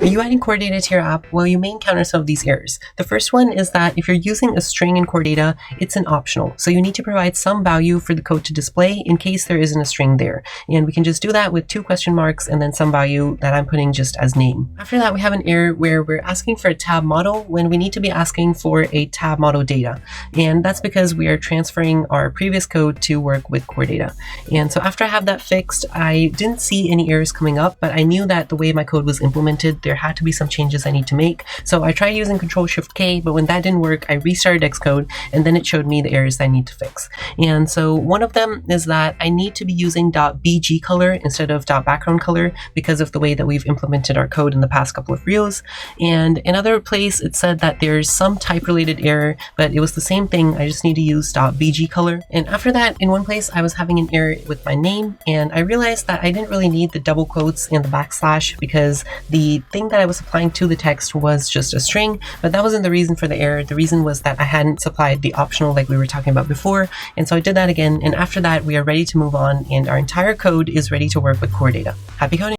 Are you adding CoreData to your app? Well, you may encounter some of these errors. The first one is that if you're using a string in CoreData, it's an optional. So you need to provide some value for the code to display in case there isn't a string there. And we can just do that with 2 question marks and then some value that I'm putting just as name. After that, we have an error where we're asking for a tab model when we need to be asking for a tab model data. And that's because we are transferring our previous code to work with CoreData. And so after I have that fixed, I didn't see any errors coming up, but I knew that the way my code was implemented, there had to be some changes I need to make. So I tried using Control-Shift-K, but when that didn't work, I restarted Xcode, and then it showed me the errors that I need to fix. And so one of them is that I need to be using .bg color instead of .background color because of the way that we've implemented our code in the past couple of reels. And another place, it said that there's some type-related error, but it was the same thing. I just need to use .bg color. And after that, in one place, I was having an error with my name, and I realized that I didn't really need the double quotes and the backslash because the thing that I was applying to the text was just a string, but that wasn't the reason for the error. The reason was that I hadn't supplied the optional like we were talking about before, and so I did that again, and after that we are ready to move on, and our entire code is ready to work with CoreData. Happy coding!